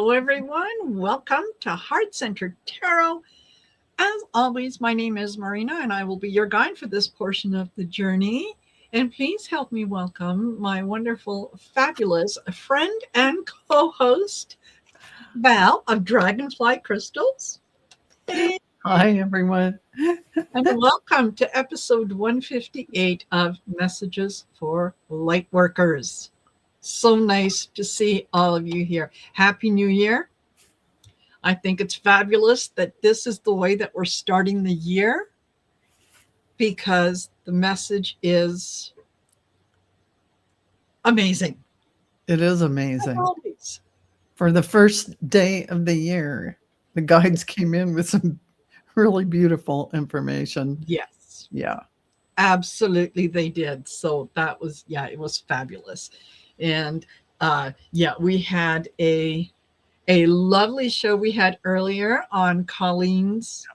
Hello, everyone. Welcome to Heart Centered Tarot. As always, my name is Marina, and I will be your guide for this portion of the journey. And please help me welcome my wonderful, fabulous friend and co-host, Val of Dragonfly Crystals. Hi, everyone. And welcome to episode 158 of Messages for Lightworkers. So nice to see all of you here. Happy New Year. I think it's fabulous that this is the way that we're starting the year, because the message is amazing. It is amazing. Always. For the first day of the year, the guides came in with some really beautiful information. Yes. Yeah. Absolutely, they did. So that was, it was fabulous. And we had a lovely show we had earlier on Colleen's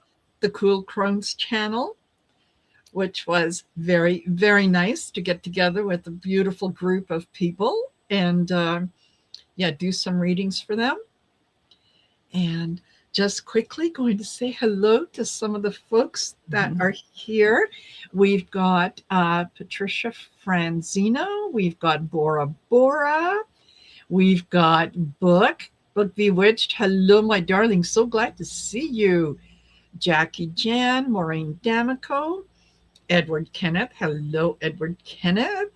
The Cool Crones channel, which was very, very nice to get together with a beautiful group of people and do some readings for them. And just quickly going to say hello to some of the folks that are here. We've got Patricia Franzino. We've got Bora Bora. We've got Book Bewitched. Hello, my darling. So glad to see you. Jackie Jan, Maureen D'Amico, Edward Kenneth. Hello, Edward Kenneth.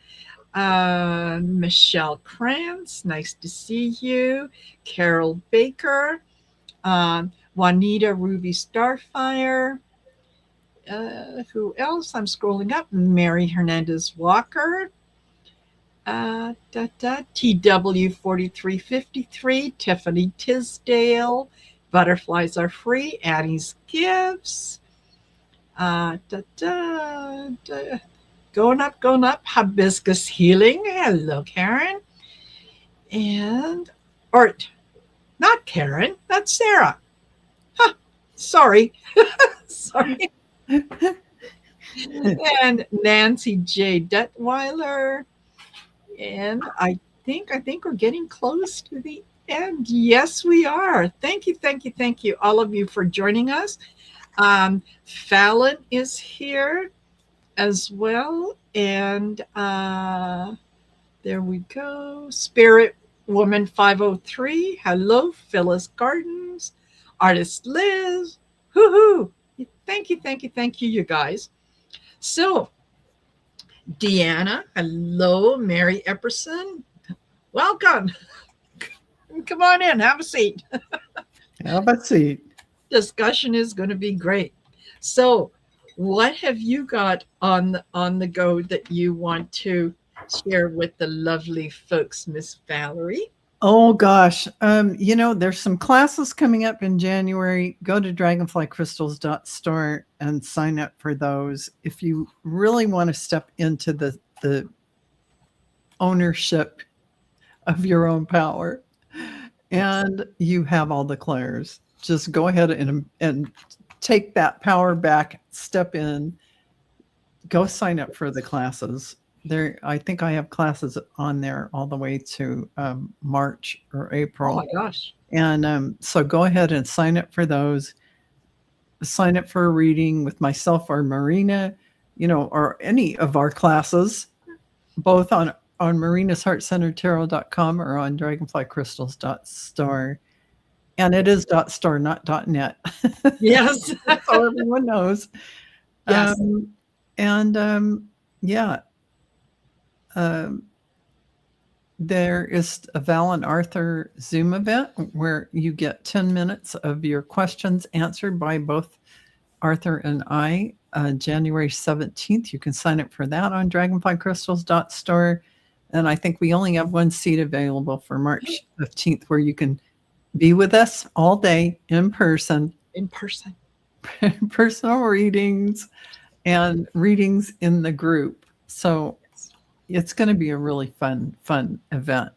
Michelle Krantz. Nice to see you. Carol Baker. Juanita Ruby Starfire. Who else? I'm scrolling up. Mary Hernandez Walker. TW4353. Tiffany Tisdale. Butterflies Are Free. Addie's Gifts. Going up. Hibiscus Healing. Hello, Karen. And not Karen, that's Sarah. Sorry. Sorry. And Nancy J. Detweiler. And I think we're getting close to the end. Yes, we are. Thank you, all of you, for joining us. Fallon is here as well. And there we go. Spirit Woman 503. Hello, Phyllis Gardens. Artist Liz. Hoo-hoo. Thank you, you guys. So, Deanna. Hello, Mary Epperson. Welcome. Come on in. Have a seat. Have a seat. Discussion is going to be great. So, what have you got on the go that you want to share with the lovely folks, Miss Valerie? Oh, gosh. There's some classes coming up in January. Go to dragonflycrystals.store and sign up for those. If you really want to step into the ownership of your own power and you have all the clairs, just go ahead and take that power back, step in, go sign up for the classes. I think I have classes on there all the way to March or April. Oh my gosh. And so go ahead and sign up for those. Sign up for a reading with myself or Marina, or any of our classes, both on marinasheartcenteredtarot.com or on dragonflycrystals.store. And it is .store, not .net. Yes. So everyone knows. Yes. There is a Val and Arthur Zoom event where you get 10 minutes of your questions answered by both Arthur and I, January 17th. You can sign up for that on dragonflycrystals.store. And I think we only have one seat available for March 15th, where you can be with us all day in person. Personal readings and readings in the group. So it's going to be a really fun event.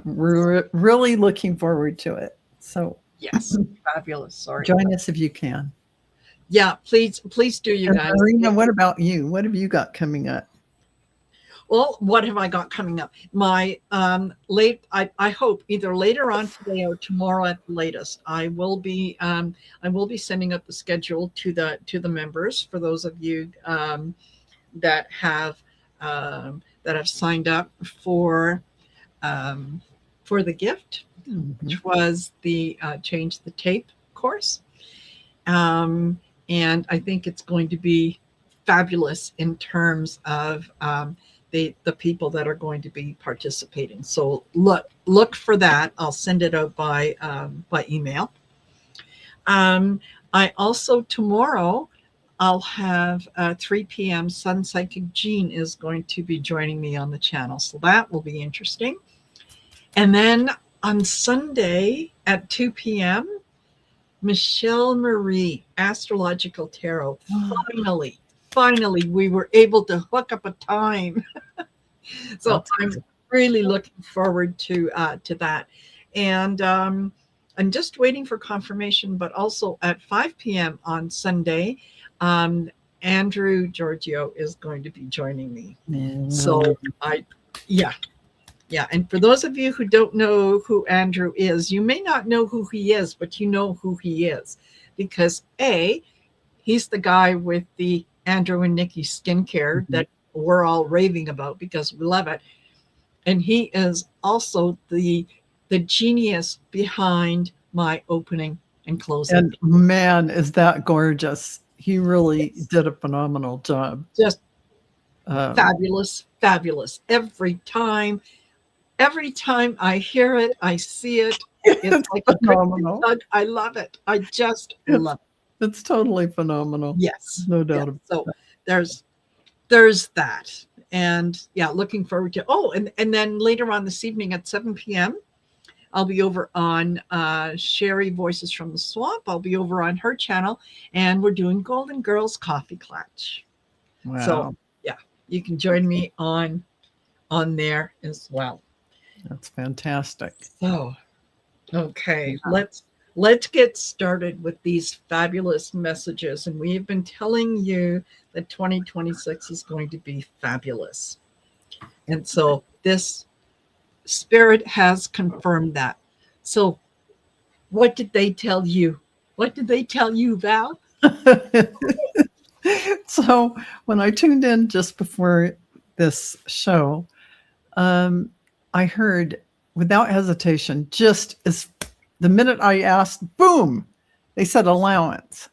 We're really looking forward to it. So yes, fabulous. Sorry. Join us if you can. Yeah, please do, you guys. Marina, what about you? What have you got coming up? Well, what have I got coming up? My I hope either later on today or tomorrow at the latest. I will be sending out the schedule to the members for those of you that have signed up for the gift, which was the change the tape course. And I think it's going to be fabulous in terms of the people that are going to be participating. So look for that. I'll send it out by email. I also tomorrow I'll have 3 p.m. Sun Psychic Jean is going to be joining me on the channel, so that will be interesting. And then on Sunday at 2 p.m. Michelle Marie, Astrological Tarot. Finally, we were able to hook up a time. So I'm really looking forward to that. And I'm just waiting for confirmation, but also at 5 p.m. on Sunday, Andrew Giorgio is going to be joining me. So yeah. And for those of you who don't know who Andrew is, you may not know who he is, but you know who he is because he's the guy with the Andrew and Nikki skincare that we're all raving about because we love it. And he is also the genius behind my opening and closing. And man, is that gorgeous. He really did a phenomenal job. Just fabulous. Every time I hear it, I see it. It's like phenomenal. I love it. I just love it. It's totally phenomenal. Yes. No doubt about it. So there's that. And yeah, looking forward to and then later on this evening at 7 p.m. I'll be over on Sherry Voices from the Swamp. I'll be over on her channel and we're doing Golden Girls Coffee Clutch. Wow. So yeah, you can join me on there as well. That's fantastic. So, okay, let's get started with these fabulous messages. And we have been telling you that 2026 is going to be fabulous. And so this Spirit has confirmed that. So what did they tell you? What did they tell you, Val? So when I tuned in just before this show, I heard without hesitation, just as the minute I asked, boom, they said allowance.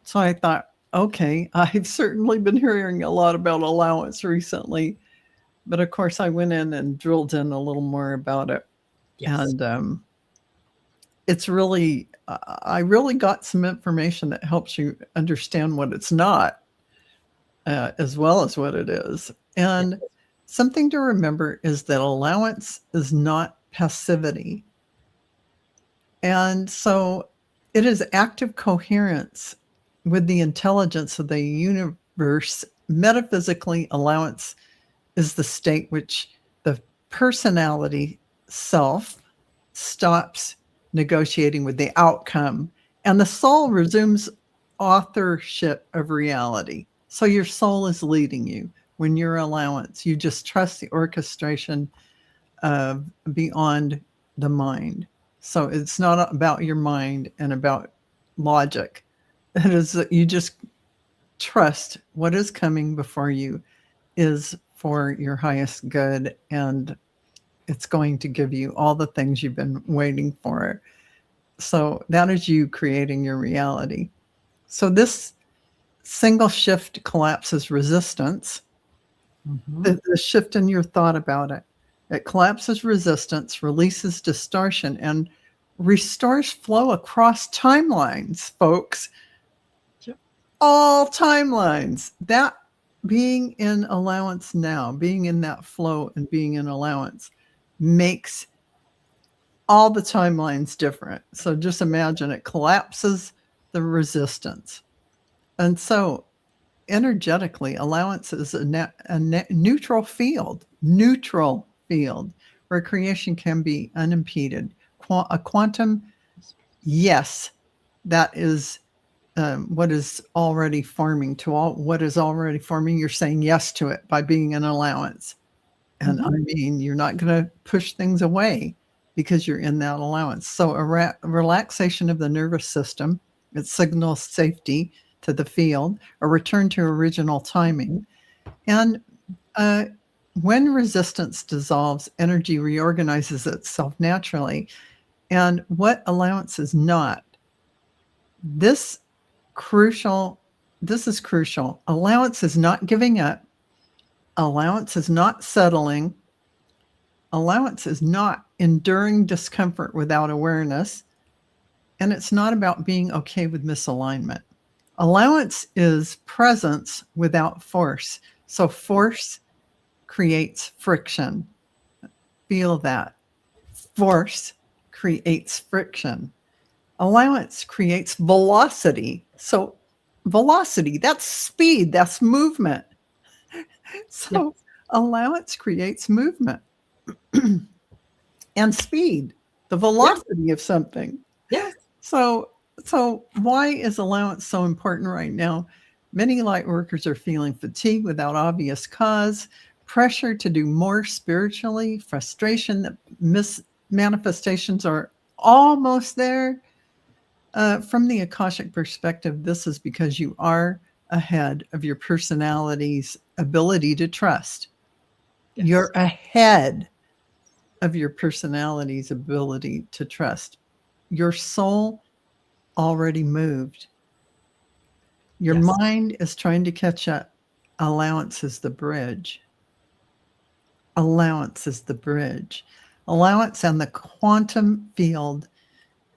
So I thought, okay, I've certainly been hearing a lot about allowance recently. But of course, I went in and drilled in a little more about it. Yes. And it's really, I really got some information that helps you understand what it's not, as well as what it is. And something to remember is that allowance is not passivity. And so it is active coherence with the intelligence of the universe. Metaphysically, allowance is the state which the personality self stops negotiating with the outcome, and the soul resumes authorship of reality. So your soul is leading you. When you're allowance, you just trust the orchestration of beyond the mind. So it's not about your mind and about logic. It is that you just trust what is coming before you is for your highest good, and it's going to give you all the things you've been waiting for. So that is you creating your reality. So this single shift collapses resistance. The shift in your thought about it. It collapses resistance, releases distortion, and restores flow across timelines, folks. Yep. All timelines. That being in allowance now, being in that flow and being in allowance makes all the timelines different. So just imagine it collapses the resistance. And so energetically, allowance is a neutral field where creation can be unimpeded. A quantum, yes, that is what is already forming. To all what is already forming, you're saying yes to it by being an allowance. And I mean, you're not going to push things away because you're in that allowance. So a relaxation of the nervous system, it signals safety to the field, a return to original timing. And when resistance dissolves, energy reorganizes itself naturally. And what allowance is not, this is crucial. Allowance is not giving up. Allowance is not settling. Allowance is not enduring discomfort without awareness. And it's not about being okay with misalignment. Allowance is presence without force. So force creates friction. Feel that. Force creates friction. Allowance creates velocity. So velocity, that's speed, that's movement. So allowance creates movement and speed, the velocity of something. Yes. So why is allowance so important right now? Many light workers are feeling fatigue without obvious cause, pressure to do more spiritually, frustration that manifestations are almost there. From the Akashic perspective, this is because you are ahead of your personality's ability to trust. Yes. You're ahead of your personality's ability to trust. Your soul already moved. Your mind is trying to catch up. Allowance is the bridge. Allowance is the bridge. Allowance and the quantum field.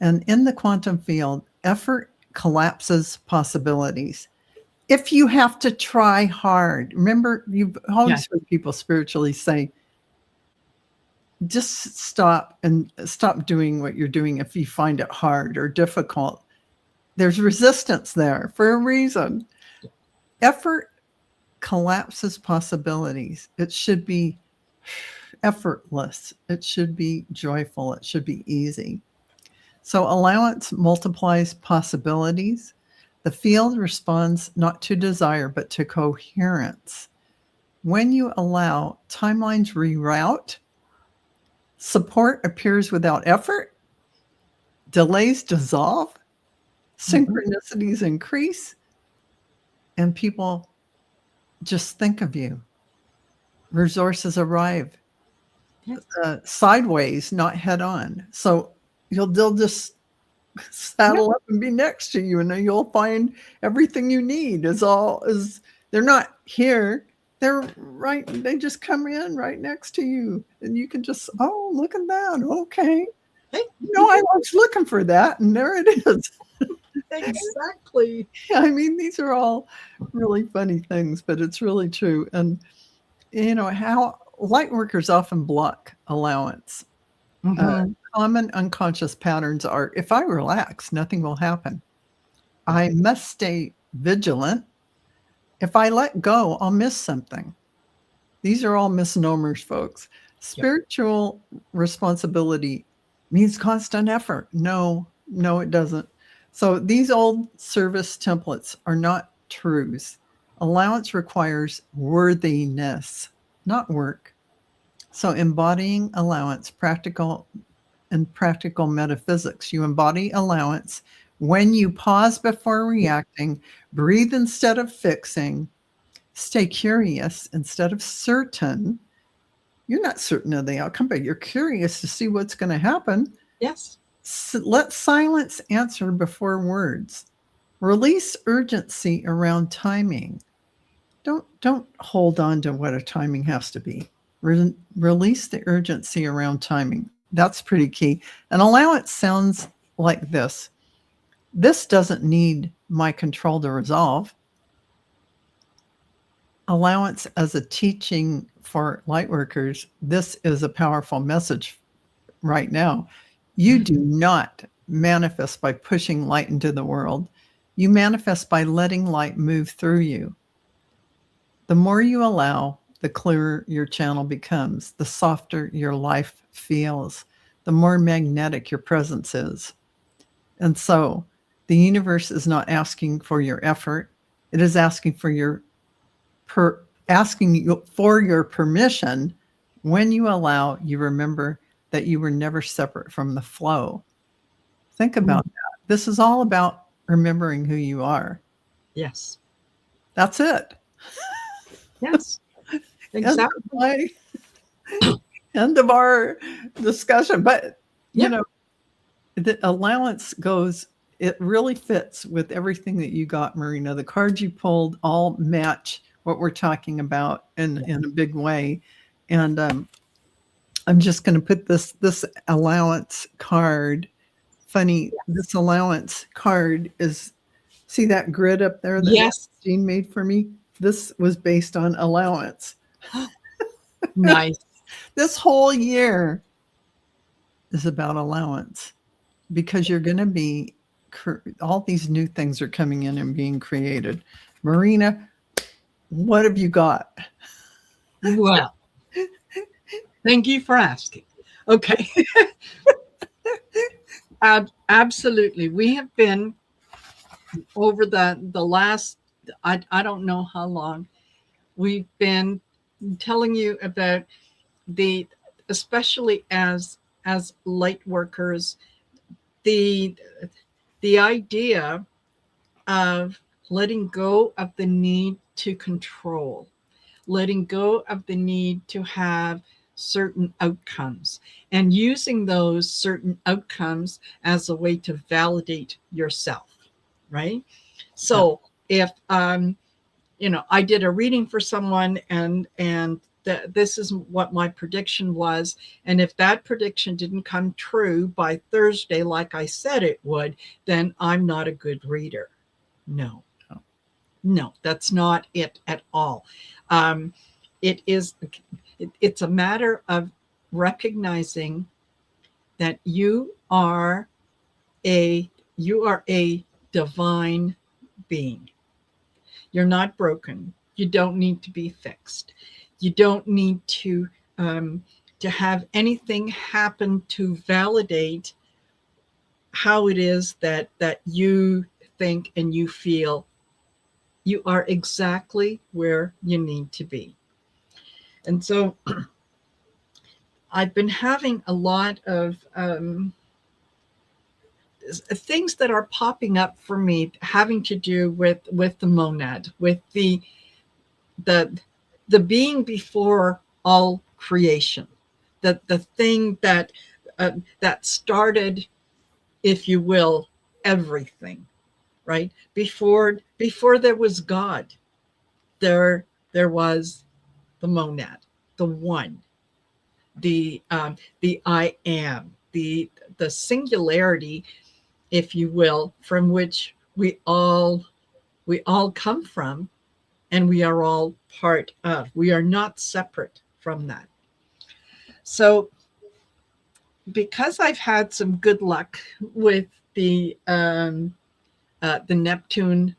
And in the quantum field, effort collapses possibilities. If you have to try hard, remember, you've always heard people spiritually say, just stop doing what you're doing if you find it hard or difficult. There's resistance there for a reason. Effort collapses possibilities. It should be effortless. It should be joyful. It should be easy. So allowance multiplies possibilities. The field responds not to desire, but to coherence. When you allow, timelines reroute, support appears without effort, delays dissolve, synchronicities increase, and people just think of you. Resources arrive sideways, not head on. So they'll just saddle up and be next to you, and then you'll find everything you need they're not here. They're right. They just come in right next to you, and you can just, oh, look at that. Okay. I was looking for that, and there it is. Exactly. I mean, these are all really funny things, but it's really true. And how light workers often block allowance. Common unconscious patterns are, if I relax, nothing will happen. I must stay vigilant. If I let go, I'll miss something. These are all misnomers, folks. Spiritual responsibility means constant effort. No, it doesn't. So these old service templates are not truths. Allowance requires worthiness, not work. So embodying allowance, practical metaphysics. You embody allowance when you pause before reacting, breathe instead of fixing, stay curious instead of certain. You're not certain of the outcome, but you're curious to see what's going to happen. Yes. Let silence answer before words. Release urgency around timing. Don't hold on to what a timing has to be. Release the urgency around timing. That's pretty key. And allowance sounds like this. This doesn't need my control to resolve. Allowance as a teaching for light workers, this is a powerful message right now. You do not manifest by pushing light into the world. You manifest by letting light move through you. The more you allow, the clearer your channel becomes, the softer your life feels, the more magnetic your presence is. And so The universe is not asking for your effort. It is asking for your asking you for your permission. When you allow, you remember that you were never separate from the flow. Think about that. This is all about remembering who you are. Yes. That's it. Yes. Exactly. End of our discussion. But, you know, the allowance goes, it really fits with everything that you got, Marina. The cards you pulled all match what we're talking about in a big way. And I'm just going to put this allowance card. Funny, this allowance card is, see that grid up there that Jean made for me? This was based on allowance. Nice. This whole year is about allowance, because you're going to be, all these new things are coming in and being created. Marina, what have you got? Well, thank you for asking. Okay. Absolutely. We have been over the last, I don't know how long, we've been telling you about the, especially as light workers, the idea of letting go of the need to control, letting go of the need to have certain outcomes, and using those certain outcomes as a way to validate yourself, right? So if you know, I did a reading for someone, and this is what my prediction was, and if that prediction didn't come true by Thursday like I said it would, then I'm not a good reader. No, that's not it at all. It's a matter of recognizing that you are a divine being. You're not broken. You don't need to be fixed. You don't need to have anything happen to validate how it is that you think and you feel. You are exactly where you need to be. And so I've been having a lot of things that are popping up for me having to do with the monad, with the being before all creation, the thing that that started, if you will, everything, right? Before there was God, there was the monad, the one, the I am, the singularity, if you will, from which we all come from, and we are all part of. We are not separate from that. So because I've had some good luck with the Neptune,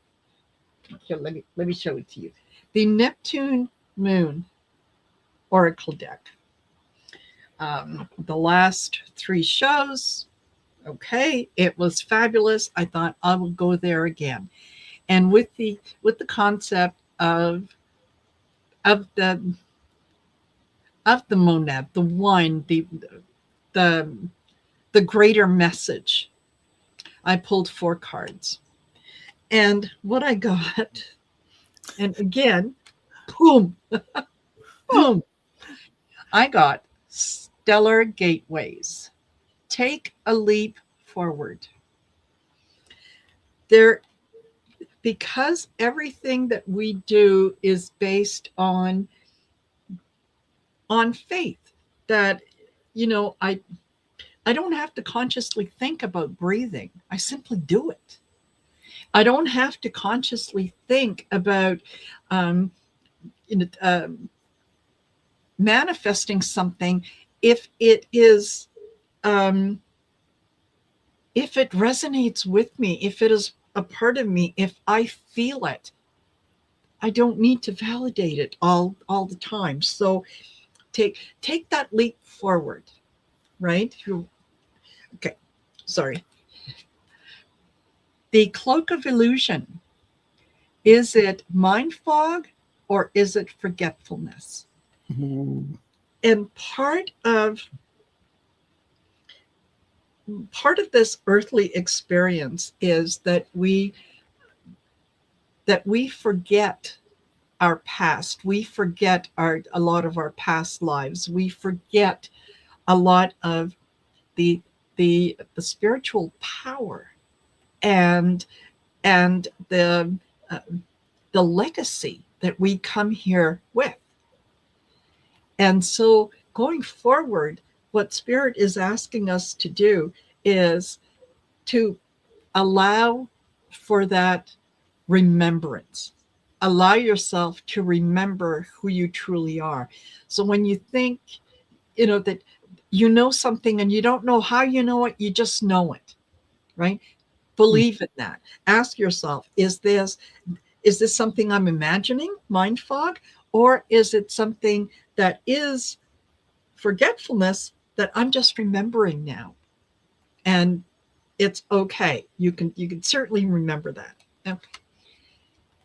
here, let me show it to you. The Neptune Moon Oracle deck. The last 3 shows, okay, it was fabulous. I thought I will go there again. And with the concept of the monad, the one, the greater message, I pulled 4 cards. And what I got, and again, boom, boom, I got stellar gateways. Take a leap forward. Because everything that we do is based on faith, that, you know, I don't have to consciously think about breathing. I simply do it. I don't have to consciously think about manifesting something if it is if it resonates with me, if it is a part of me, if I feel it. I don't need to validate it all the time. So take that leap forward, right? Okay, sorry. The cloak of illusion, is it mind fog or is it forgetfulness? Ooh. And part of this earthly experience is that we forget our past. We forget a lot of our past lives. We forget a lot of the spiritual power and the legacy that we come here with. And so going forward, what Spirit is asking us to do is to allow for that remembrance. Allow yourself to remember who you truly are. So when you think, that you know something and you don't know how you know it, you just know it, right? Believe in that. Ask yourself, is this something I'm imagining, mind fog, or is it something that is forgetfulness that I'm just remembering now? And it's okay. You can certainly remember that. Okay.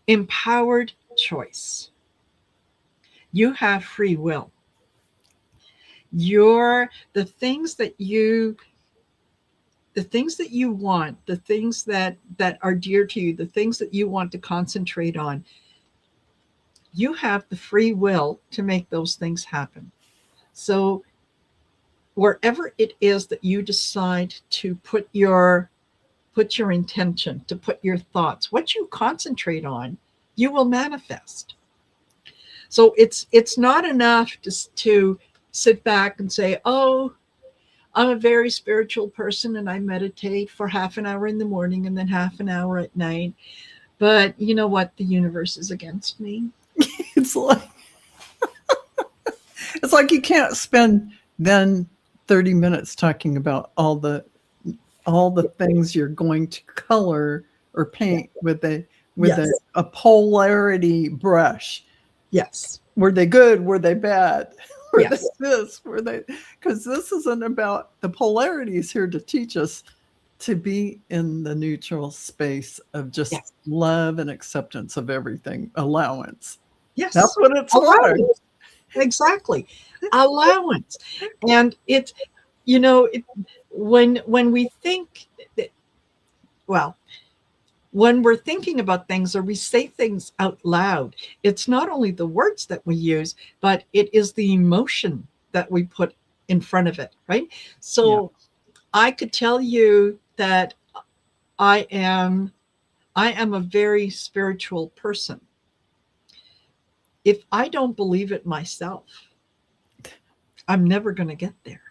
Empowered choice. You have free will. The things that you want, the things that are dear to you, the things that you want to concentrate on, you have the free will to make those things happen. So wherever it is that you decide to put your intention, to put your thoughts, what you concentrate on, you will manifest. So it's not enough to sit back and say, oh, I'm a very spiritual person and I meditate for half an hour in the morning and then half an hour at night. But you know what? The universe is against me. It's like you can't spend then 30 minutes talking about all the things you're going to color or paint with Yes. a polarity brush. Yes. Were they good? Were they bad? Were Yes. they this? Were they? Because this isn't about the polarity is here to teach us to be in the neutral space of just Yes. love and acceptance of everything, allowance. Yes. That's what it's like. Exactly. Allowance. And it's, when we think that, well, when we're thinking about things or we say things out loud, it's not only the words that we use, but it is the emotion that we put in front of it, right? So I could tell you that I am a very spiritual person. If I don't believe it myself, I'm never going to get there.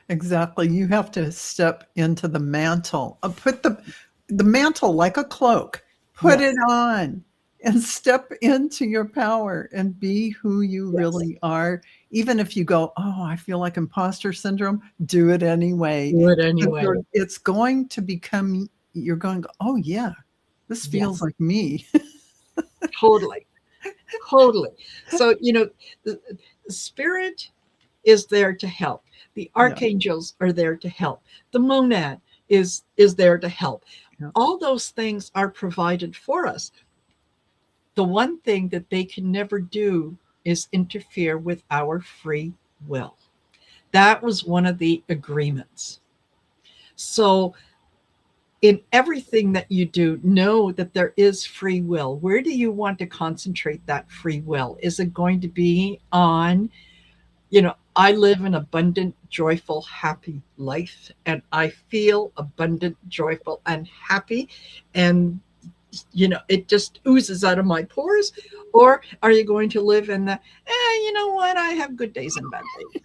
Exactly. You have to step into the mantle. Put the mantle like a cloak. Put it on and step into your power and be who you really are. Even if you go, oh, I feel like imposter syndrome, do it anyway. Do it anyway. It's going to become, you're going, oh, yeah, this feels like me. Totally. So, the Spirit is there to help. The archangels are there to help. The monad is there to help. Yeah. All those things are provided for us. The one thing that they can never do is interfere with our free will. That was one of the agreements. So in everything that you do, know that there is free will. Where do you want to concentrate that free will? Is it going to be on, I live an abundant, joyful, happy life, and I feel abundant, joyful, and happy, and it just oozes out of my pores? Or are you going to live in the, you know what, I have good days and bad days?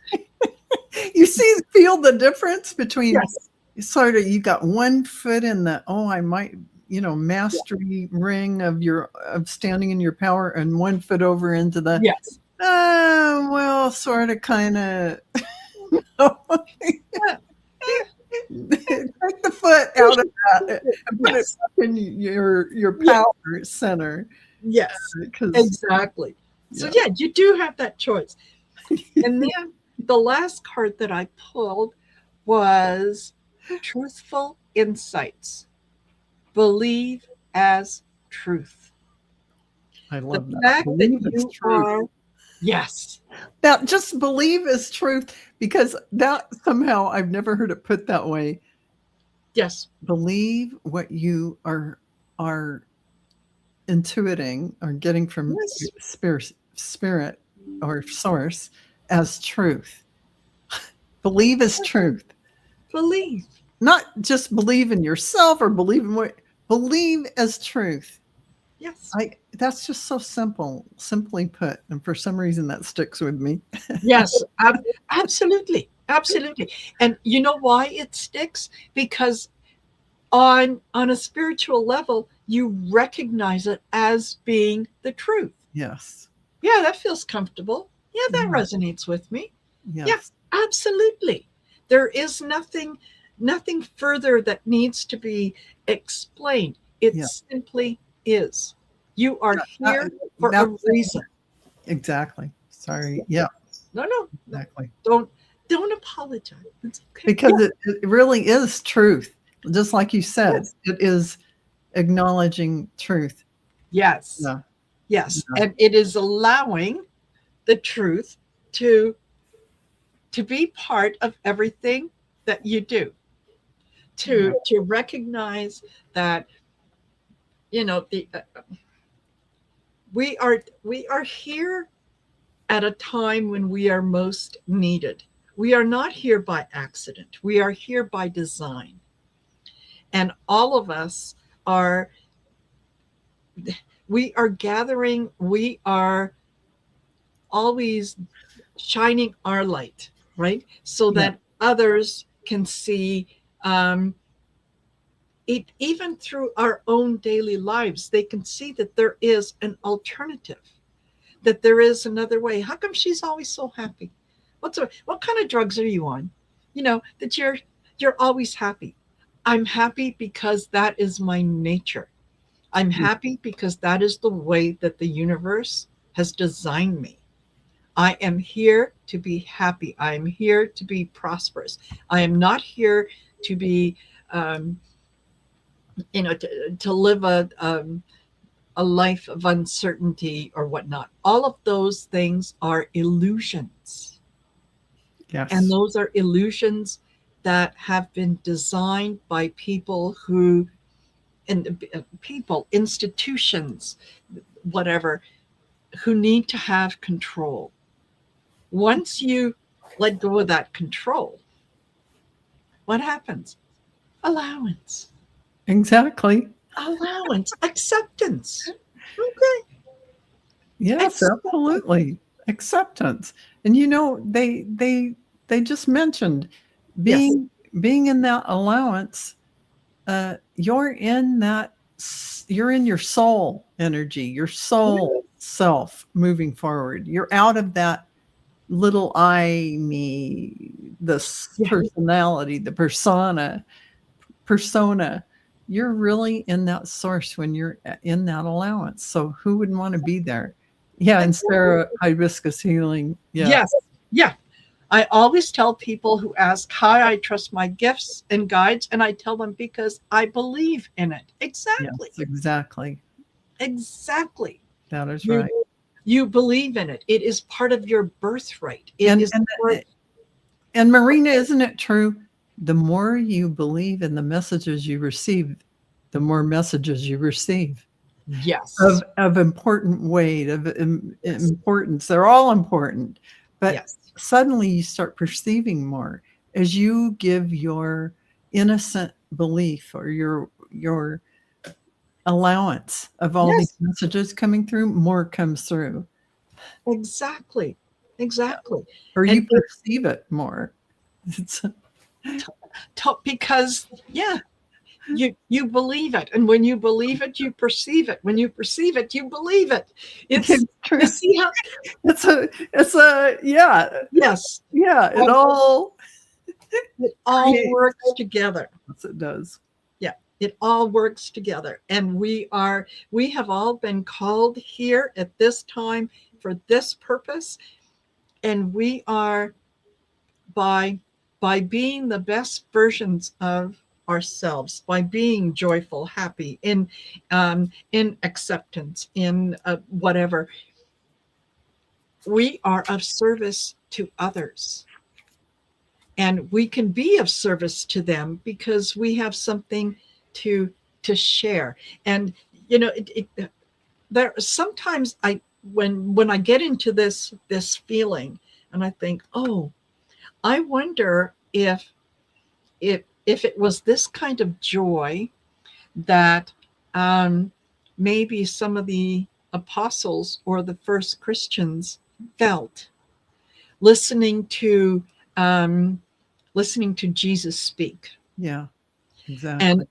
You feel the difference between sort of, you got one foot in the, I might, mastery ring of standing in your power, and one foot over into the, well, sort of, kind of, take the foot out of that and put it back in your power center. Yes, exactly. So you do have that choice. And then the last card that I pulled was Truthful Insights. Believe as truth. I The love that. fact that Believe it's you truth. are, yes, That just believe is truth, because that somehow I've never heard it put that way. yes, Believe what you are intuiting or getting from yes, spirit or source as truth. Believe is truth. believe. Not just believe in yourself or believe in what, believe as truth. Yes, That's just so simple, simply put. And for some reason that sticks with me. yes, absolutely, absolutely. And you know why it sticks? Because on a spiritual level, you recognize it as being the truth. Yes. Yeah, that feels comfortable. Yeah, that Yeah. resonates with me. Yeah, Yes. absolutely. There is nothing further that needs to be explained. It Yeah. simply is. You are That, here for a that's reason. exactly. Sorry. Yeah, No. exactly. Don't apologize. It's okay. Because it really is truth. Just like you said, Yes. it is acknowledging truth. Yes. Yeah. Yes. Yeah. And it is allowing the truth to be part of everything that you do. Yeah. To recognize that the we are here at a time when we are most needed. We are not here by accident. We are here by design. And all of us are we are gathering, we are always shining our light, right? So Yeah. that others can see it, even through our own daily lives, they can see that there is an alternative, that there is another way. How come she's always so happy? What kind of drugs are you on? That you're always happy. I'm happy because that is my nature. I'm happy because that is the way that the universe has designed me. I am here to be happy. I am here to be prosperous. I am not here to be, um, to live a life of uncertainty or whatnot. All of those things are illusions. And Yes. those are illusions that have been designed by people who, and people, institutions, whatever, who need to have control. Once you let go of that control, what happens? Allowance, Exactly. allowance, acceptance. Okay. Yes, Acceptance. absolutely. Acceptance. And they just mentioned Yes. being in that allowance, you're in you're in your soul energy, your soul self moving forward. You're out of that little I, me, this Yeah. personality, the persona. You're really in that source when you're in that allowance. So who wouldn't want to be there? Yeah, and Sarah, hibiscus healing. Yeah. Yes. Yeah. I always tell people who ask how I trust my gifts and guides, and I tell them because I believe in it. Yes, Exactly. exactly. Exactly. That is You right. you believe in it. It is part of your birthright. It And is and part. and Marina, isn't it true? The more you believe in the messages you receive, the more messages you receive Yes. of important weight, of Yes. importance. They're all important, but Yes. suddenly you start perceiving more as you give your innocent belief or your allowance of all these Yes. messages coming through. More comes through, Exactly. Exactly. or you And perceive it more. It's, because yeah, you believe it, and when you believe it, you perceive it. When you perceive it, you believe it. It's it's true. you see how. It's a yeah, Yes. yeah. It Um, all it all creates. works together. Yes, it does. Yeah, it all works together, and we have all been called here at this time for this purpose, and we are by being the best versions of ourselves, by being joyful, happy, in acceptance, in whatever, we are of service to others. And we can be of service to them because we have something to share. And there sometimes when I get into this feeling, and I think, oh, I wonder if it was this kind of joy that maybe some of the apostles or the first Christians felt listening to Jesus speak. Yeah, And exactly.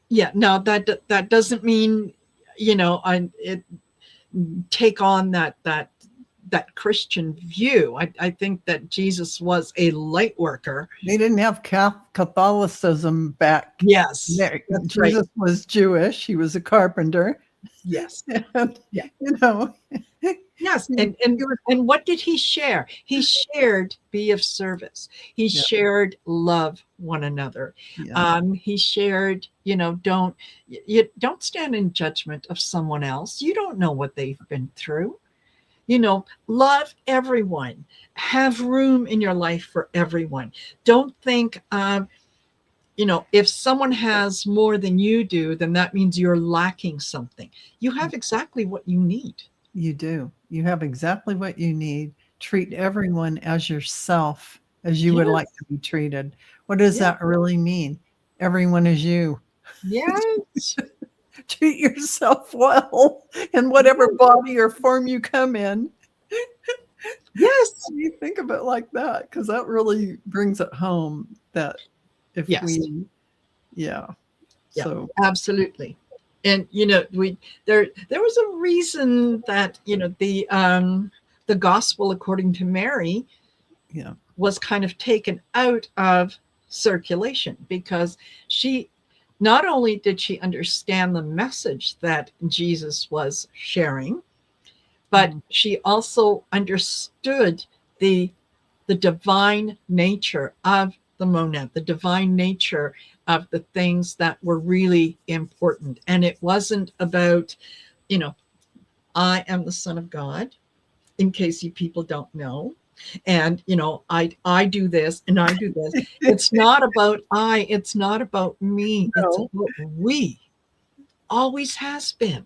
yeah, now that doesn't mean, it take on that Christian view. I think that Jesus was a light worker. They didn't have Catholicism back Yes, there. that's right. Jesus was Jewish. He was a carpenter. Yes. And, Yeah. you know, Yes. he And was, what did he share? He shared be of service. He yeah, shared love one another. yeah, He shared, don't stand in judgment of someone else. You don't know what they've been through. Love everyone. Have room in your life for everyone. Don't think, if someone has more than you do, then that means you're lacking something. You have exactly what you need. you do. You have exactly what you need. Treat everyone as yourself, as you would like Yes. to be treated. What does Yes. that really mean? Everyone is you. Yes. Treat yourself well in whatever body or form you come in. Yes. You think of it like that, because that really brings it home that if Yes. we, yeah, Yeah, so absolutely. And we there was a reason that the gospel according to Mary yeah, was kind of taken out of circulation, because she not only did she understand the message that Jesus was sharing, but mhm, she also understood the divine nature of the monad, the divine nature of the things that were really important. And it wasn't about, you know, I am the son of God, in case you people don't know. And I do this and I do this. It's not about it's not about me, it's no, about we. Always has been. he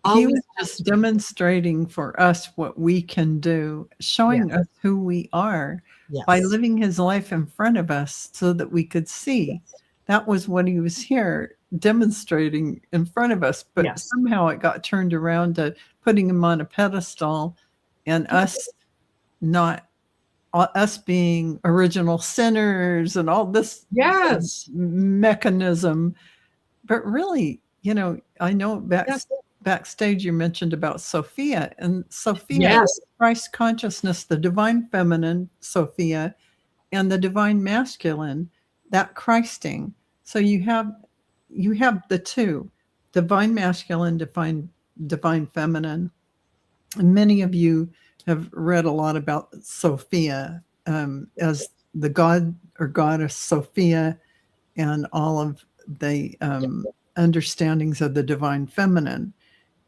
Always was has just been. demonstrating for us what we can do, Yeah. showing us who we are by Yes. living his life in front of us so that we could see. Yes. That was what he was here demonstrating in front of us, but Yes. somehow it got turned around to putting him on a pedestal and us not us being original sinners and all this Yes. mechanism. But really, I know Yes. backstage you mentioned about Sophia, and Sophia Yes. is Christ consciousness, the divine feminine, Sophia, and the divine masculine, that Christing. So you have the two, divine masculine, divine feminine. And many of you have read a lot about Sophia as the god or goddess Sophia, and all of the understandings of the divine feminine.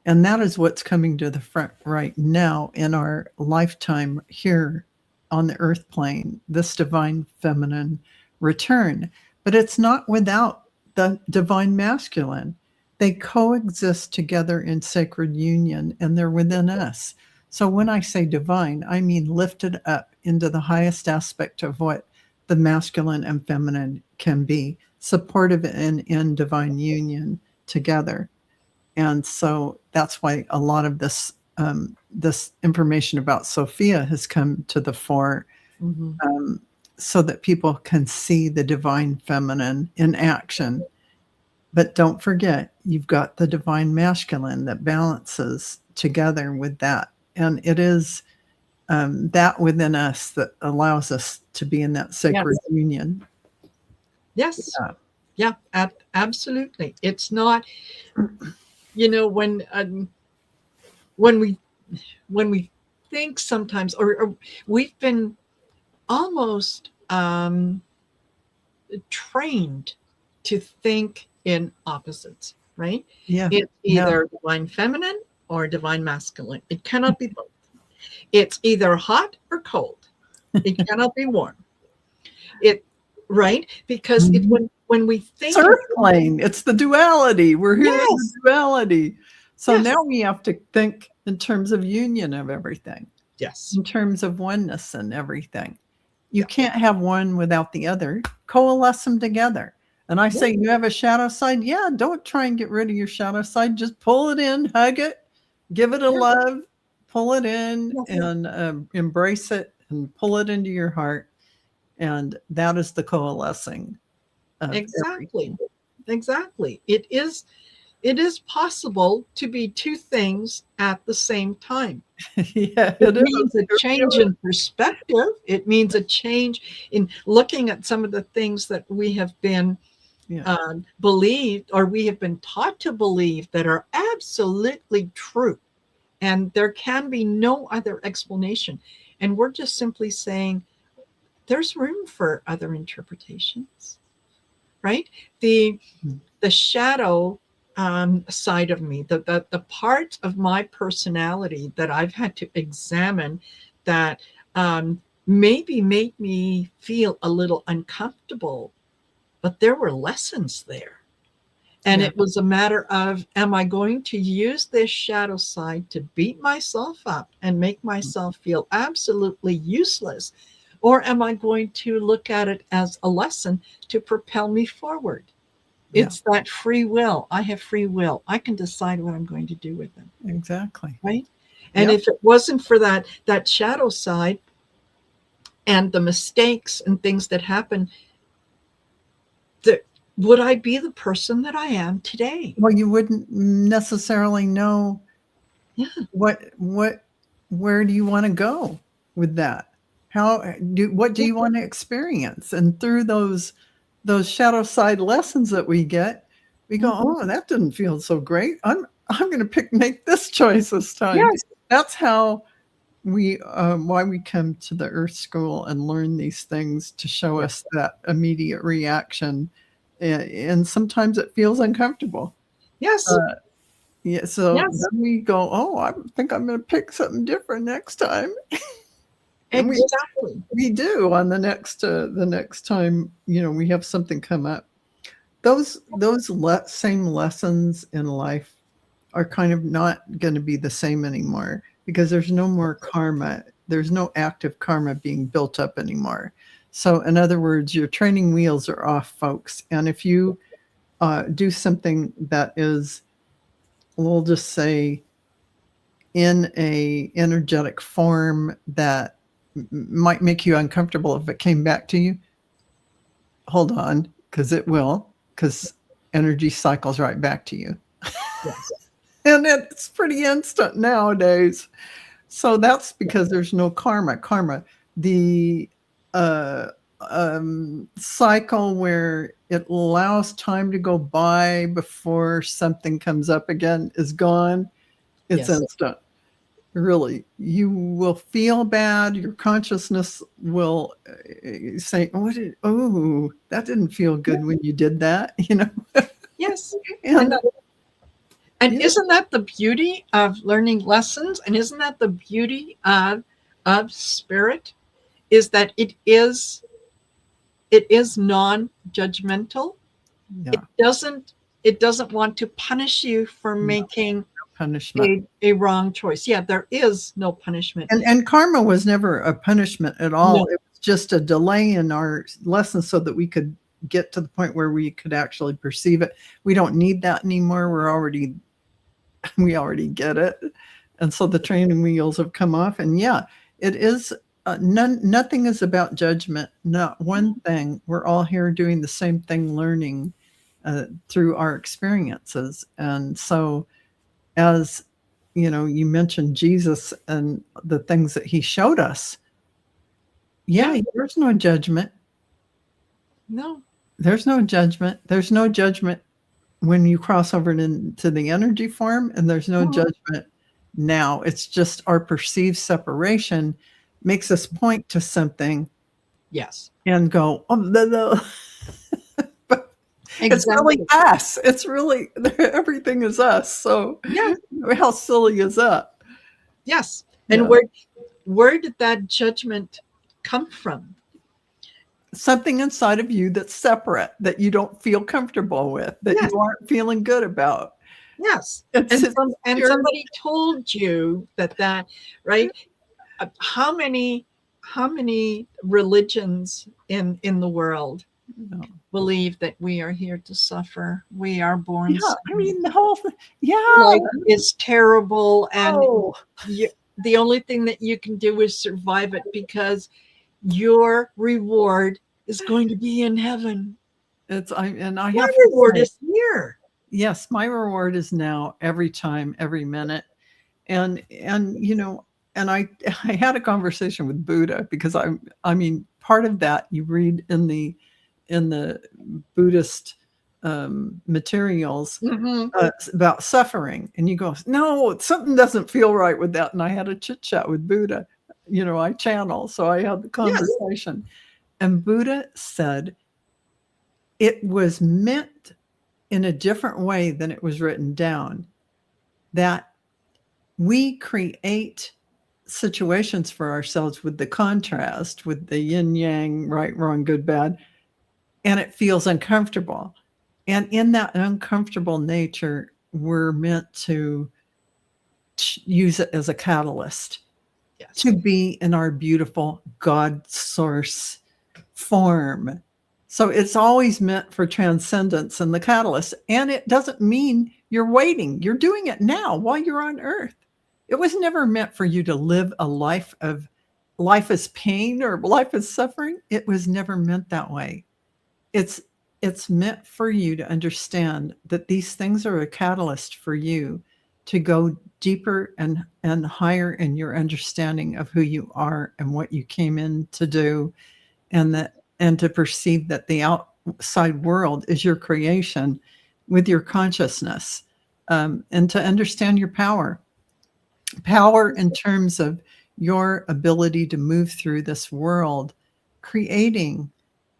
And that is what's coming to the front right now in our lifetime here on the earth plane, this divine feminine return. But it's not without the divine masculine. They coexist together in sacred union, and they're within us. So when I say divine, I mean lifted up into the highest aspect of what the masculine and feminine can be, supportive and in divine union together. And so that's why a lot of this information about Sophia has come to the fore, Mhm. so that people can see the divine feminine in action. But don't forget, you've got the divine masculine that balances together with that. And it is that within us that allows us to be in that sacred Yes. union. Yes. Yeah. Yeah, absolutely. It's not, when we think sometimes, or we've been almost trained to think in opposites, right? Yeah. It's Yeah. either divine feminine or divine masculine. It cannot be both. It's either hot or cold. It cannot be warm. It right because it Mhm. when we It's think of earth plane. It's the duality. We're here in the yes, duality. So yes, now we have to think in terms of union of everything, yes, in terms of oneness and everything. You yeah, can't have one without the other. Coalesce them together. And I yeah, say, you have a shadow side. Yeah, don't try and get rid of your shadow side. Just pull it in, hug it, give it a yeah, love, pull it in, yes, and embrace it and pull it into your heart. And that is the coalescing of exactly, everything. exactly. It is possible to be two things at the same time. Yeah, It it means is. a change in perspective. It means a change in looking at some of the things that we have been Yeah. believed or we have been taught to believe that are absolutely true. And there can be no other explanation. And we're just simply saying there's room for other interpretations, right? The Mm. the shadow side of me, the part of my personality that I've had to examine that maybe made me feel a little uncomfortable, but there were lessons there. And Yeah. it was a matter of, am I going to use this shadow side to beat myself up and make myself feel absolutely useless? Or am I going to look at it as a lesson to propel me forward? Yeah. It's that free will. I have free will. I can decide what I'm going to do with them. Exactly. Right. And Yep. if it wasn't for that shadow side and the mistakes and things that happen, that would I be the person that I am today? Well, you wouldn't necessarily know Yeah. where do you want to go with that? What do Yeah. you want to experience? And through those shadow side lessons that we get, we go, Mhm. oh, that didn't feel so great. I'm going to make this choice this time. Yes. That's how we why we come to the Earth School and learn these things to show Yeah. us that immediate reaction, and sometimes it feels uncomfortable. Yes. Uh, yeah, so Yes. then we go, oh, I think I'm going to pick something different next time, and Exactly. we do on the next time we have something come up. Those same lessons in life are kind of not going to be the same anymore because there's no more karma. There's no active karma being built up anymore. So, in other words, your training wheels are off, folks. And if you do something that is, we'll just say, in a energetic form that might make you uncomfortable if it came back to you, hold on, because it will, because energy cycles right back to you. Yes. And it's pretty instant nowadays. So that's because there's no karma. Karma, the uh, cycle where it allows time to go by before something comes up again is gone. It's Yes. instant. Really, you will feel bad. Your consciousness will say, "Oh, that didn't feel good when you did that," Yes. And And and yeah, isn't that the beauty of learning lessons? And isn't that the beauty of spirit? Is that it is non-judgmental. yeah, Doesn't it doesn't want to punish you for no making punishment. a wrong choice. Yeah, there is no punishment. And karma was never a punishment at all. No. It was just a delay in our lessons so that we could get to the point where we could actually perceive it. We don't need that anymore. We already get it. And so the training wheels have come off. And yeah, it is nothing is about judgment. Not one thing. We're all here doing the same thing, learning through our experiences. And so as you mentioned Jesus and the things that he showed us. Yeah. Yeah, there's no judgment. No. There's no judgment. There's no judgment when you cross over into the energy form, and there's no Mhm. judgment now. It's just our perceived separation makes us point to something Yes. and go, oh, no. It's really Exactly. us. It's really everything is us. So Yeah. how silly is that? Yes. And Yeah. where did that judgment come from? Something inside of you that's separate, that you don't feel comfortable with, that Yes. you aren't feeling good about. Yes. It's And pure. somebody told you that, right? How many religions in the world No. believe that we are here to suffer? We are born Yeah, I sinners. mean the whole thing. Yeah. Life is terrible, and Oh, the only thing that you can do is survive it, because your reward is going to be in heaven. I My have to reward say, is here. yes, my reward is now every time, every minute. And and I had a conversation with Buddha, because I mean, part of that you read in the Buddhist materials Mm-hmm. about suffering, and you go, no, something doesn't feel right with that. And I had a chit chat with Buddha. I channel, so I had the Yes. conversation, and Buddha said it was meant in a different way than it was written down, that we create situations for ourselves with the contrast, with the yin yang, right, wrong, good, bad, and it feels uncomfortable. And in that uncomfortable nature, we're meant to use it as a catalyst Yes. to be in our beautiful God source form. So it's always meant for transcendence and the catalyst. And it doesn't mean you're waiting. You're doing it now while you're on earth. It was never meant for you to live a life as pain or life as suffering. It was never meant that way. It's meant for you to understand that these things are a catalyst for you to go deeper and higher in your understanding of who you are and what you came in to do, and to perceive that the outside world is your creation with your consciousness, and to understand your power in terms of your ability to move through this world, creating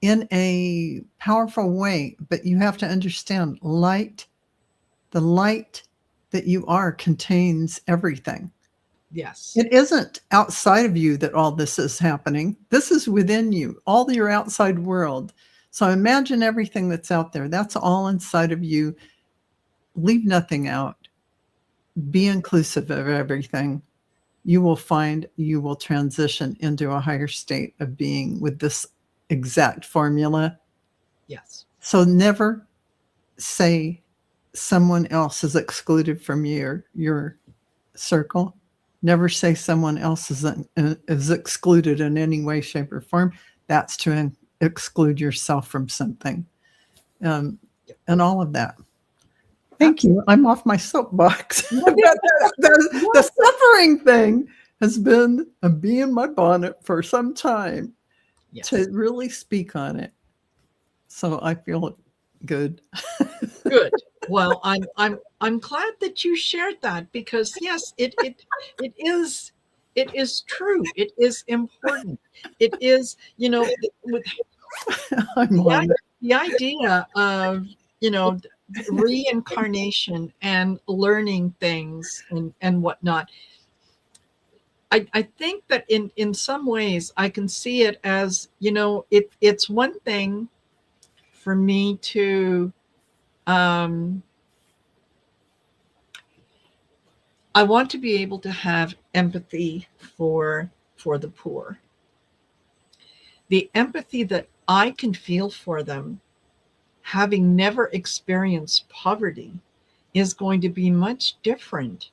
in a powerful way. But you have to understand the light that you are contains everything. Yes. It isn't outside of you that all this is happening. This is within you, all your outside world. So imagine everything that's out there. That's all inside of you. Leave nothing out. Be inclusive of everything. You will find you will transition into a higher state of being with this exact formula. Yes. So never say someone else is excluded from your circle. Never say someone else is excluded in any way, shape, or form. That's to exclude yourself from something, um, and all of that. Thank you. I'm off my soapbox. The suffering thing has been a bee in my bonnet for some time, Yes. to really speak on it. So I feel good. Good. Well, I'm glad that you shared that, because yes, it is true. It is important. It is, with I'm on it. the idea of, reincarnation and learning things and whatnot. I think that in some ways I can see it as, it's one thing for me to, I want to be able to have empathy for the poor. The empathy that I can feel for them, having never experienced poverty, is going to be much different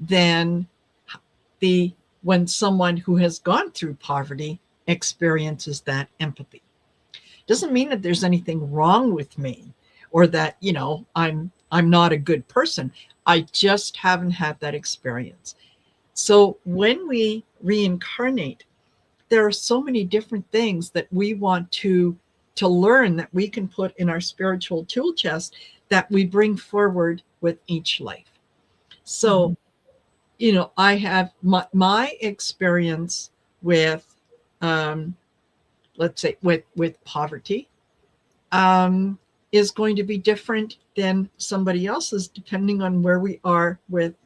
than the when someone who has gone through poverty experiences that empathy. Doesn't mean that there's anything wrong with me, or that, I'm not a good person. I just haven't had that experience. So when we reincarnate, there are so many different things that we want to learn, that we can put in our spiritual tool chest, that we bring forward with each life. So, I have my experience with, let's say, with poverty, is going to be different than somebody else's, depending on where we are with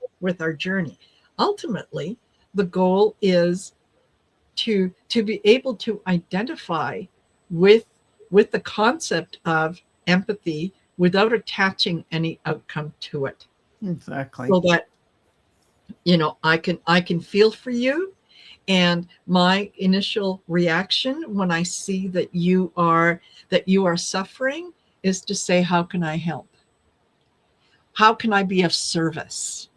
our journey. Ultimately, the goal is to be able to identify with the concept of empathy without attaching any outcome to it, Exactly. so that I can feel for you. And my initial reaction when I see that you are suffering is to say, how can I help? How can I be of service?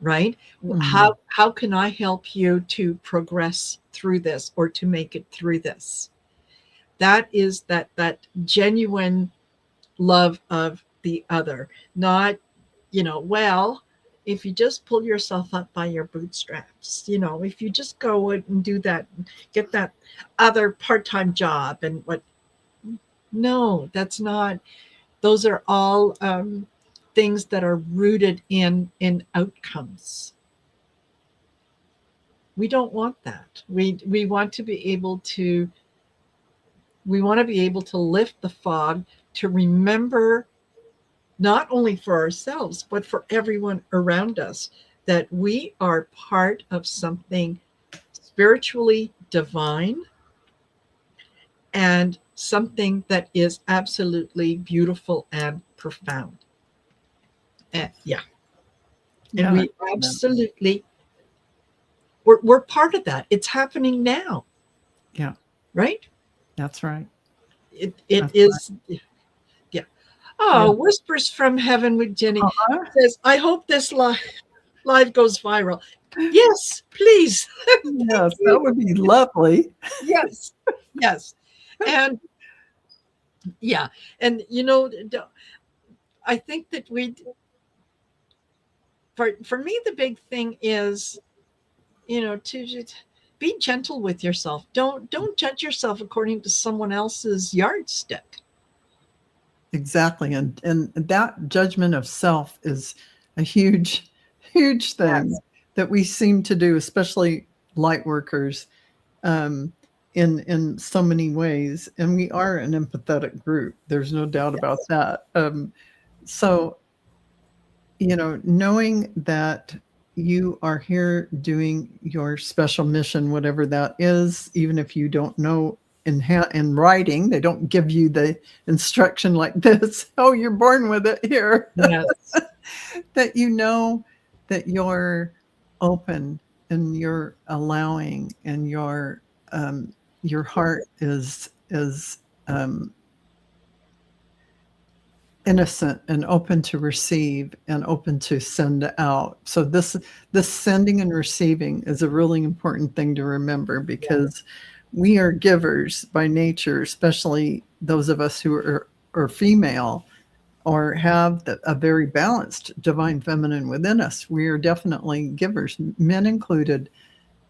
Right? Mhm. How can I help you to progress through this, or to make it through this? That is that genuine love of the other, not, well, if you just pull yourself up by your bootstraps, if you just go and do that, get that other part-time job and what. No, that's not. Those are all things that are rooted in outcomes. We don't want that. We want to be able to lift the fog, to remember, not only for ourselves, but for everyone around us, that we are part of something spiritually divine, and something that is absolutely beautiful and profound. Yeah. And Yeah. we absolutely, we're part of that. It's happening now, Yeah. right? That's right. It That's is. Yeah. right. Oh, Whispers from Heaven with Jenny Uh-huh. says, I hope this live goes viral. Yes, please. Thank Yes, that you. would be lovely. Yes. Yes. And yeah. And I think that for me, the big thing is, to just be gentle with yourself. Don't judge yourself according to someone else's yardstick. Exactly. And that judgment of self is a huge, huge thing Yes. that we seem to do, especially light workers, um, in so many ways. And we are an empathetic group. There's no doubt about Yes. that. So, knowing that you are here doing your special mission, whatever that is, even if you don't know in writing, they don't give you the instruction like this. Oh, you're born with it here. Yes. That that you're open and you're allowing, and your heart is um, innocent and open to receive and open to send out. So this sending and receiving is a really important thing to remember, because we are givers by nature, especially those of us who are female or have a very balanced divine feminine within us. We are definitely givers, men included.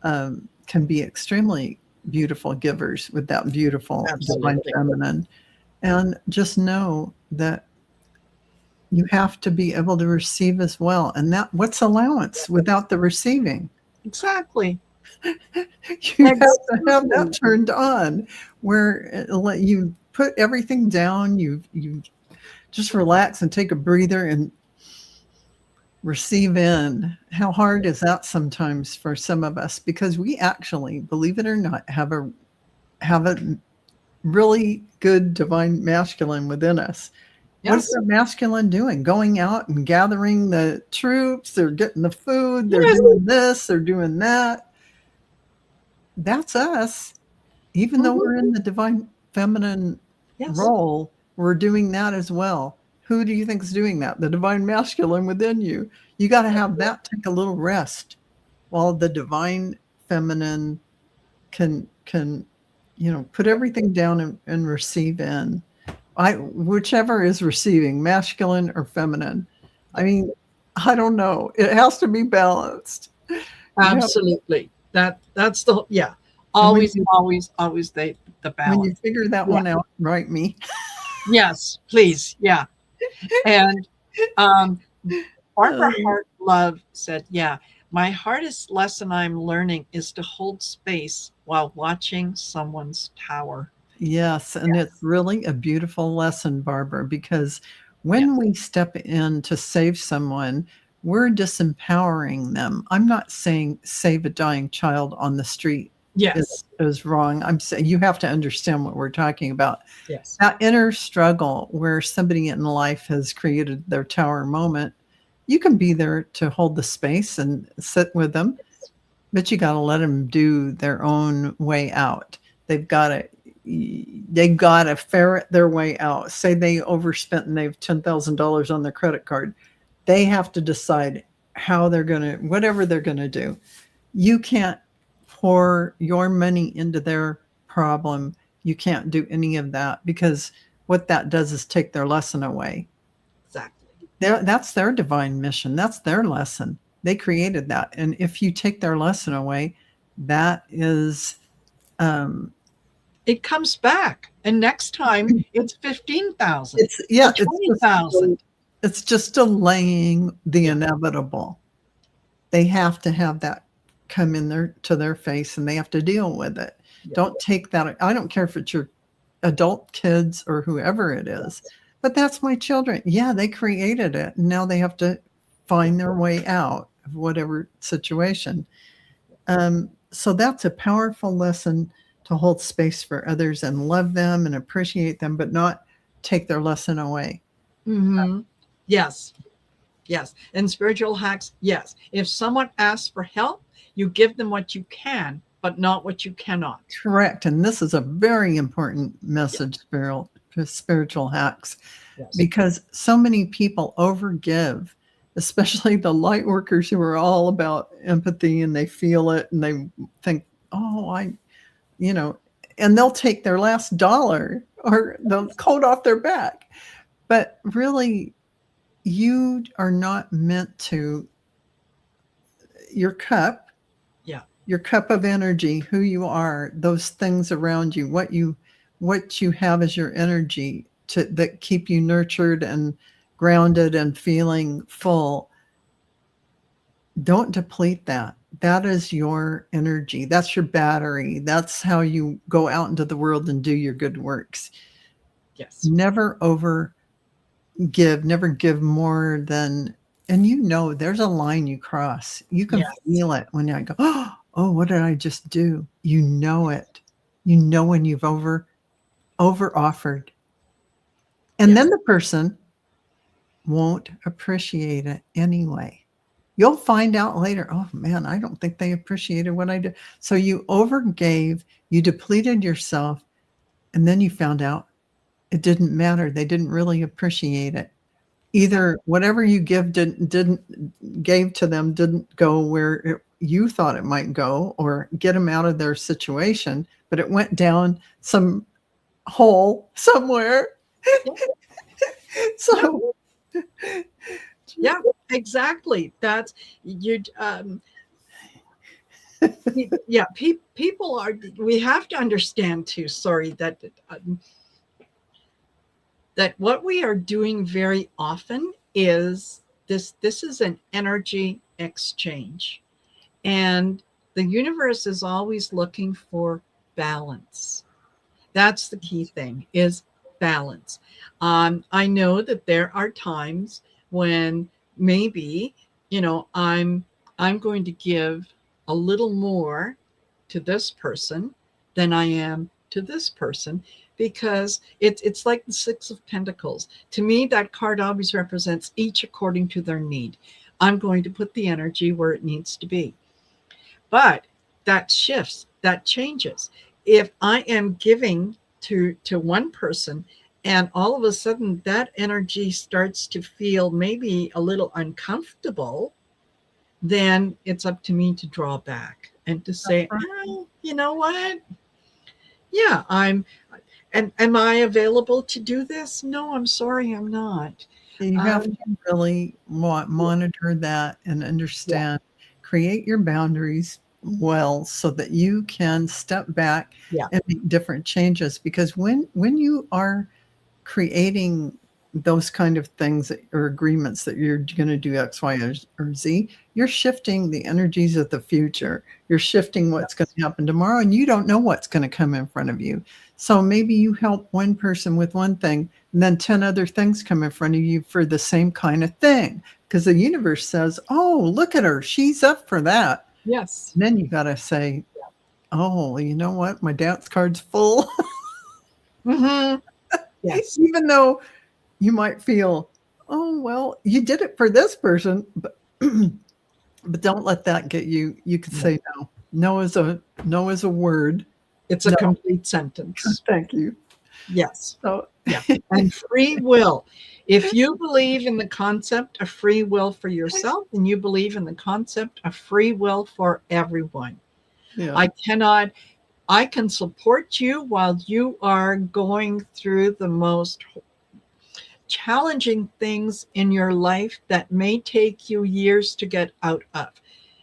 Can be extremely beautiful givers with that beautiful divine Absolutely. feminine. And just know that you have to be able to receive as well. And that, what's allowance without the receiving? Exactly. You have to have that Exactly. turned on, where you put everything down, you just relax and take a breather and receive in. How hard is that sometimes for some of us? Because we actually, believe it or not, have a really good divine masculine within us. What is Yes. the masculine doing? Going out and gathering the troops, they're getting the food, they're Yes. doing this, they're doing that. That's us. Even though Mhm. we're in the divine feminine Yes. role, we're doing that as well. Who do you think is doing that? The divine masculine within you. You got to have that take a little rest while the divine feminine can put everything down and receive in. Whichever is receiving, masculine or feminine. I mean, I don't know. It has to be balanced. You have, Absolutely. That's the, yeah. and when Always, you always, always the when you balance. figure that Yeah. one out, write me. Yes, please. Yeah. And um Barbara Oh, Hart Love said, yeah, my hardest lesson I'm learning is to hold space while watching someone's tower. Yes, and Yes. it's really a beautiful lesson, Barbara, because Yeah. when we step in to save someone, we're disempowering them. I'm not saying save a dying child on the street Yes. is wrong. I'm saying you have to understand what we're talking about. Yes. That inner struggle where somebody in life has created their tower moment, you can be there to hold the space and sit with them, but you got to let them do their own way out. They've got to ferret their way out. Say they overspent and they've $10,000 on their credit card. They have to decide how they're going to, whatever they're going to do. You can't pour your money into their problem. You can't do any of that because what that does is take their lesson away. Exactly. That's their divine mission. That's their lesson. They created that. And if you take their lesson away, that is It comes back, and next time it's 15,000 it's yeah, or 20,000. it's just delaying the Yeah. inevitable. They have to have that come in their to their face and they have to deal with it. Yeah. Don't take that. I don't care if it's your adult kids or whoever it is, but that's my children. Yeah, they created it. And now they have to find their way out of whatever situation. So that's a powerful lesson to hold space for others and love them and appreciate them, but not take their lesson away. Mm-hmm. Yes. Yes. And spiritual hacks, yes. If someone asks for help, you give them what you can, but not what you cannot. Correct. And this is a very important message, spiritual hacks, Yes. because so many people overgive, especially the light workers who are all about empathy and they feel it and they think, oh, and they'll take their last dollar or the coat off their back. But really, you are not meant to, your cup of energy, who you are, those things around you, what you have as your energy that keep you nurtured and grounded and feeling full. Don't deplete that. That is your energy. That's your battery. That's how you go out into the world and do your good works. Yes. Never never give more than, and there's a line you cross. You can feel it when I go, oh, what did I just do? You know it. You know when you've over offered. And then the person won't appreciate it anyway. You'll find out later, oh man, I don't think they appreciated what I did. So you overgave, you depleted yourself, and then you found out it didn't matter. They didn't really appreciate it. Either whatever you gave to them didn't go where you thought it might go or get them out of their situation, but it went down some hole somewhere. So yeah, exactly. That's you. Yeah, people are. We have to understand too. Sorry that what we are doing very often is this. This is an energy exchange, and the universe is always looking for balance. That's the key thing: is balance. I know that there are times when maybe I'm going to give a little more to this person than I am to this person, because it's like the Six of Pentacles. To me, that card always represents each according to their need. I'm going to put the energy where it needs to be. But that shifts, that changes. If I am giving to one person and all of a sudden that energy starts to feel maybe a little uncomfortable, then it's up to me to draw back and to say, oh, you know what? Yeah, and am I available to do this? No, I'm sorry, I'm not. you have to really monitor that and understand, create your boundaries well so that you can step back and make different changes. Because when you are creating those kind of things or agreements that you're going to do X, Y, or Z, you're shifting the energies of the future. You're shifting what's going to happen tomorrow, and you don't know what's going to come in front of you. So maybe you help one person with one thing, and then 10 other things come in front of you for the same kind of thing. Because the universe says, oh, look at her. She's up for that. Yes. And then you got to say, oh, you know what? My dance card's full. Mm-hmm. Yes. Even though you might feel, oh, well, you did it for this person, but but don't let that get you. You could say no. No is a word. It's a complete sentence. Thank you. Yes. So yeah. And free will. If you believe in the concept of free will for yourself, and you believe in the concept of free will for everyone, I can support you while you are going through the most challenging things in your life that may take you years to get out of.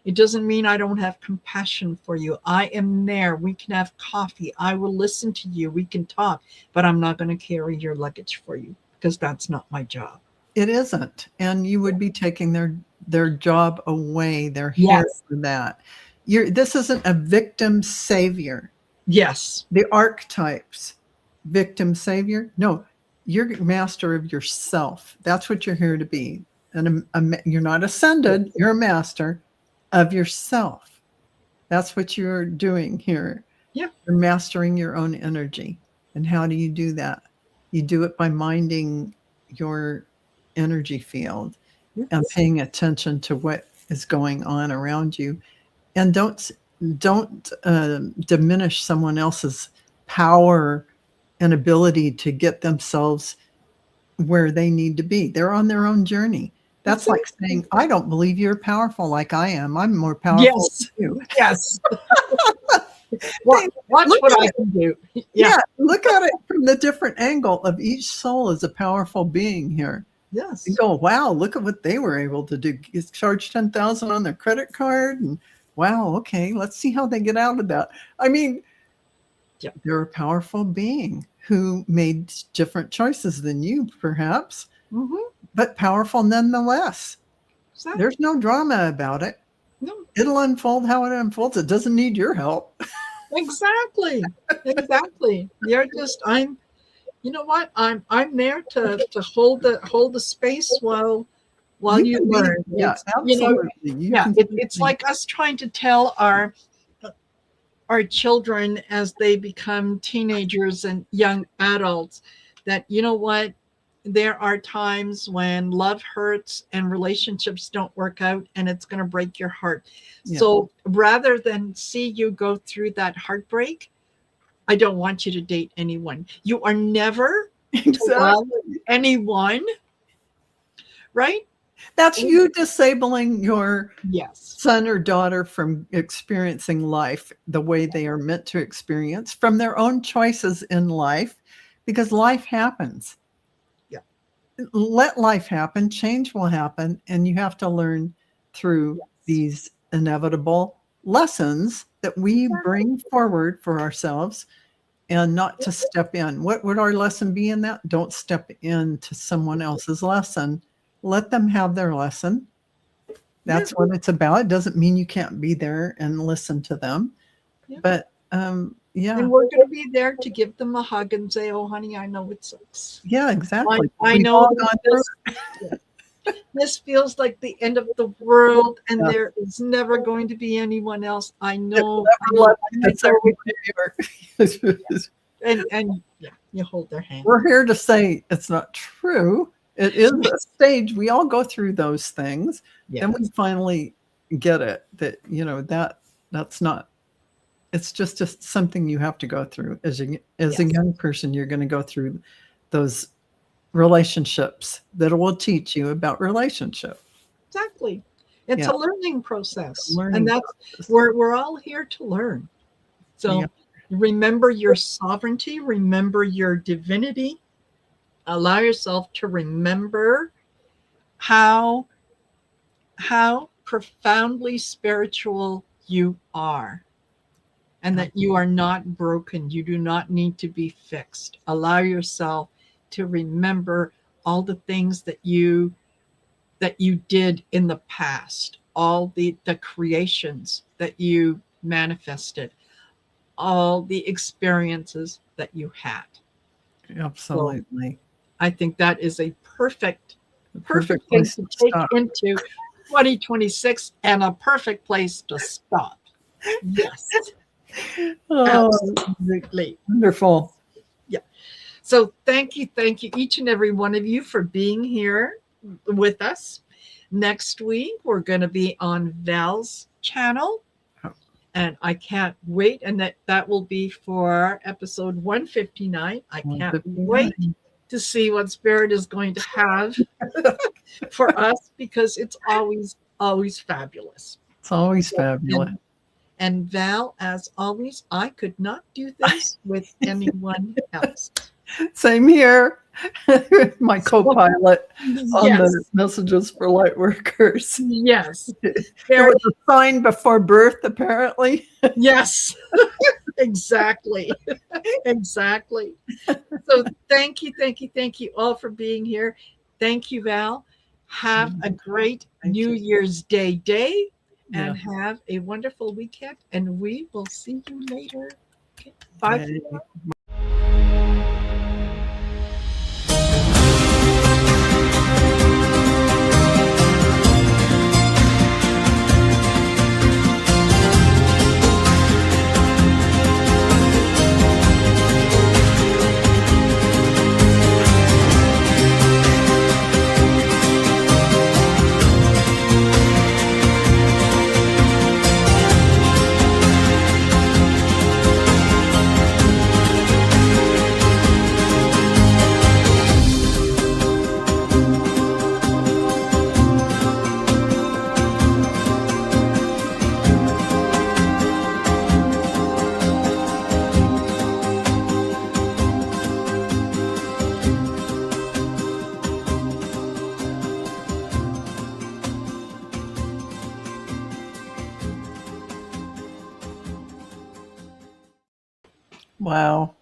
It doesn't mean I don't have compassion for you. I am there. We can have coffee. I will listen to you. We can talk, but I'm not going to carry your luggage for you because that's not my job. It isn't. And you would be taking their job away. They're here for that. This isn't a victim savior. Yes. The archetypes, victim savior. No, you're master of yourself. That's what you're here to be. And you're not ascended. You're a master of yourself. That's what you're doing here. Yeah. You're mastering your own energy. And how do you do that? You do it by minding your energy field and paying attention to what is going on around you. And don't diminish someone else's power and ability to get themselves where they need to be. They're on their own journey. That's like saying, I don't believe you're powerful like I am. I'm more powerful than you. Yes. Watch what I can do. Yeah. Look at it from the different angle of each soul is a powerful being here. Yes. You go, wow, look at what they were able to do. Charge $10,000 on their credit card. And wow, okay, let's see how they get out of that. I mean, they're a powerful being who made different choices than you, perhaps, but powerful nonetheless. Exactly. There's no drama about it. No. It'll unfold how it unfolds. It doesn't need your help. Exactly. You're just, you know what? I'm there to hold the space while you learn. Yeah, absolutely. It's like us trying to tell our children as they become teenagers and young adults that, you know what, there are times when love hurts and relationships don't work out and it's going to break your heart. Yeah. So rather than see you go through that heartbreak, I don't want you to date anyone. You are never to love anyone, right? That's you disabling your son or daughter from experiencing life the way they are meant to experience, from their own choices in life, because life happens. Yeah. Let life happen, change will happen, and you have to learn through these inevitable lessons that we bring forward for ourselves and not to step in. What would our lesson be in that? Don't step into someone else's lesson. Let them have their lesson. That's what it's about. It doesn't mean you can't be there and listen to them. Yeah. But and we're going to be there to give them a hug and say, oh, honey, I know it sucks. Yeah, exactly. I know this feels like the end of the world and there is never going to be anyone else. I know. And you hold their hand. We're here to say it's not true. It is a stage. We all go through those things. Then we finally get it that, that's not, it's just something you have to go through. As a young person, you're going to go through those relationships that will teach you about relationship. Exactly. It's a learning process. And we're all here to learn. So remember your sovereignty, remember your divinity. Allow yourself to remember how profoundly spiritual you are and that you are not broken. You do not need to be fixed. Allow yourself to remember all the things that you did in the past, all the creations that you manifested, all the experiences that you had. Absolutely. So I think that is a perfect Perfect thing place to to take stop. into 2026 and a perfect place to stop. Yes, Oh, absolutely. wonderful. Yeah. So thank you, each and every one of you for being here with us. Next week, we're going to be on Val's channel, and I can't wait. And that will be for episode 159. I can't 159. wait to see what Spirit is going to have for us, because it's always fabulous. It's always fabulous. And Val, as always, I could not do this with anyone else. Same here. My co-pilot on Yes, the Messages for Lightworkers. yes, There was a sign before birth, apparently. yes, exactly, exactly. So thank you all for being here. Thank you, Val. Have a great New Year's Day, and have a wonderful weekend. And we will see you later. Okay. Bye. Wow.